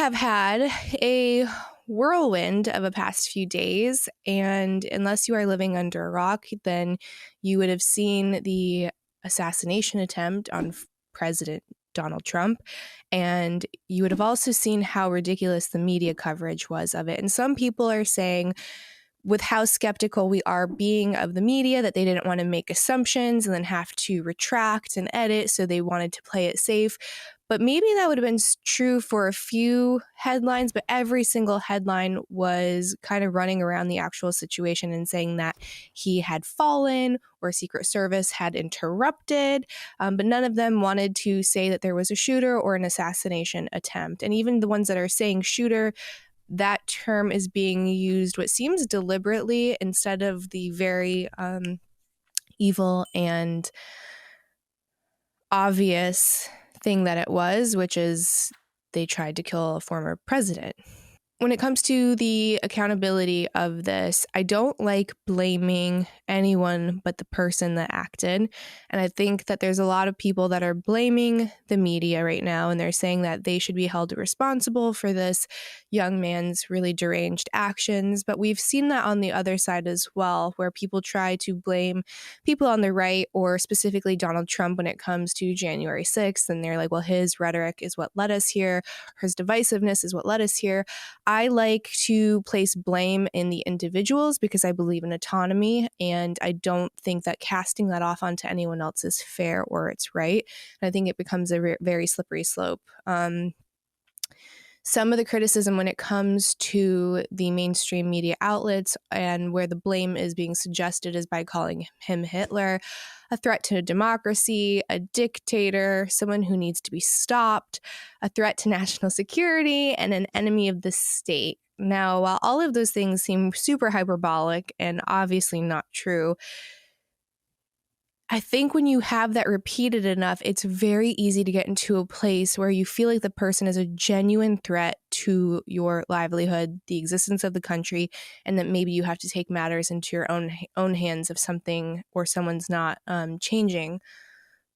have had a whirlwind of a past few days, and unless you are living under a rock, then you would have seen the assassination attempt on President Donald Trump, and you would have also seen how ridiculous the media coverage was of it. And some people are saying, with how skeptical we are being of the media, that they didn't want to make assumptions and then have to retract and edit, so they wanted to play it safe. But maybe that would have been true for a few headlines, but every single headline was kind of running around the actual situation and saying that he had fallen or Secret Service had interrupted, but none of them wanted to say that there was a shooter or an assassination attempt. And even the ones that are saying shooter, that term is being used what seems deliberately instead of the very evil and obvious thing that it was, which is they tried to kill a former president. When it comes to the accountability of this, I don't like blaming anyone but the person that acted. And I think that there's a lot of people that are blaming the media right now, and they're saying that they should be held responsible for this young man's really deranged actions. But we've seen that on the other side as well, where people try to blame people on the right, or specifically Donald Trump, when it comes to January 6th. And they're like, well, his rhetoric is what led us here. His divisiveness is what led us here. I like to place blame in the individuals because I believe in autonomy, and I don't think that casting that off onto anyone else is fair or it's right. And I think it becomes a very slippery slope. Some of the criticism when it comes to the mainstream media outlets and where the blame is being suggested is by calling him Hitler, a threat to democracy, a dictator, someone who needs to be stopped, a threat to national security, and an enemy of the state. Now, while all of those things seem super hyperbolic and obviously not true, I think when you have that repeated enough, it's very easy to get into a place where you feel like the person is a genuine threat to your livelihood, the existence of the country, and that maybe you have to take matters into your own hands if something or someone's not changing.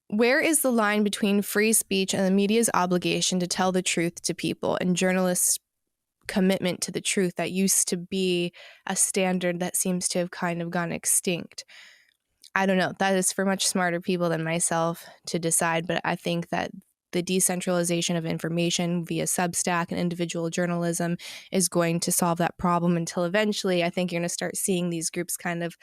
Where is the line between free speech and the media's obligation to tell the truth to people, and journalists' commitment to the truth that used to be a standard that seems to have kind of gone extinct? I don't know. That is for much smarter people than myself to decide, but I think that the decentralization of information via Substack and individual journalism is going to solve that problem, until eventually I think you're going to start seeing these groups kind of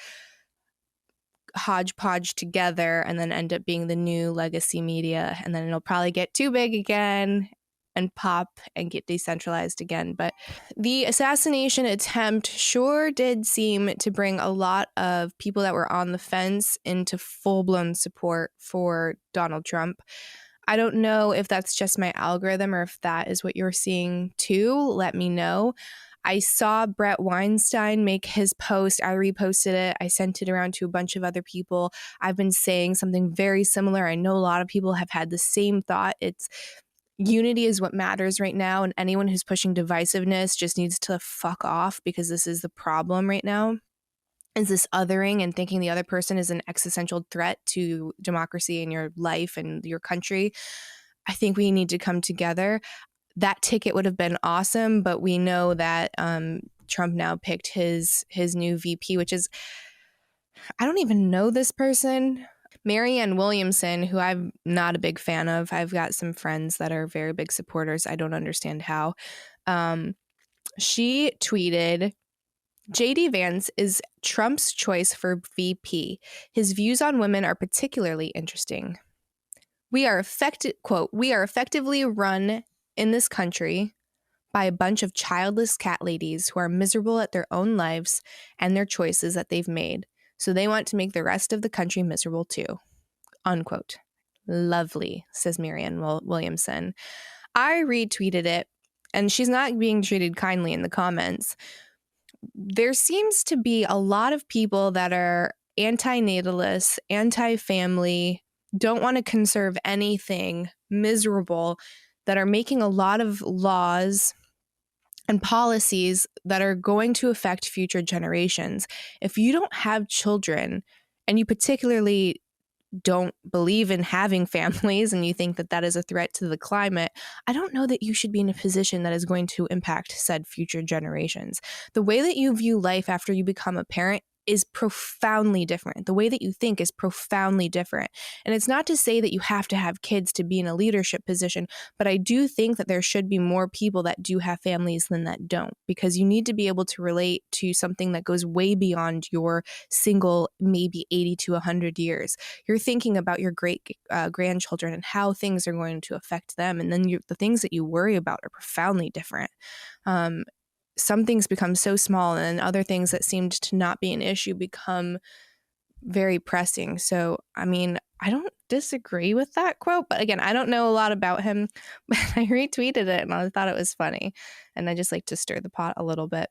hodgepodge together and then end up being the new legacy media, and then it'll probably get too big again and pop and get decentralized again. But the assassination attempt sure did seem to bring a lot of people that were on the fence into full-blown support for Donald Trump. I don't know if that's just my algorithm or if that is what you're seeing too. Let me know. I saw Brett Weinstein make his post. I reposted it. I sent it around to a bunch of other people. I've been saying something very similar. I know a lot of people have had the same thought. It's unity is what matters right now, and anyone who's pushing divisiveness just needs to fuck off, because this is the problem right now, is this othering and thinking the other person is an existential threat to democracy in your life and your country. I think we need to come together. That ticket would have been awesome, but we know that Trump now picked his new VP, which is, I don't even know this person. Marianne Williamson, who I'm not a big fan of. I've got some friends that are very big supporters. I don't understand how. She tweeted, JD Vance is Trump's choice for VP. His views on women are particularly interesting. We are effectively run in this country by a bunch of childless cat ladies who are miserable at their own lives and their choices that they've made. So they want to make the rest of the country miserable too. Unquote. Lovely, says Marianne Williamson. I retweeted it, and she's not being treated kindly in the comments. There seems to be a lot of people that are anti-natalist, anti-family, don't want to conserve anything, miserable, that are making a lot of laws and policies that are going to affect future generations. If you don't have children, and you particularly don't believe in having families and you think that that is a threat to the climate, I don't know that you should be in a position that is going to impact said future generations. The way that you view life after you become a parent is profoundly different. The way that you think is profoundly different. And it's not to say that you have to have kids to be in a leadership position, but I do think that there should be more people that do have families than that don't, because you need to be able to relate to something that goes way beyond your single, maybe 80 to 100 years. You're thinking about your great grandchildren and how things are going to affect them. And then the things that you worry about are profoundly different. Some things become so small, and other things that seemed to not be an issue become very pressing. So, I mean, I don't disagree with that quote, but again, I don't know a lot about him, but I retweeted it and I thought it was funny. And I just like to stir the pot a little bit.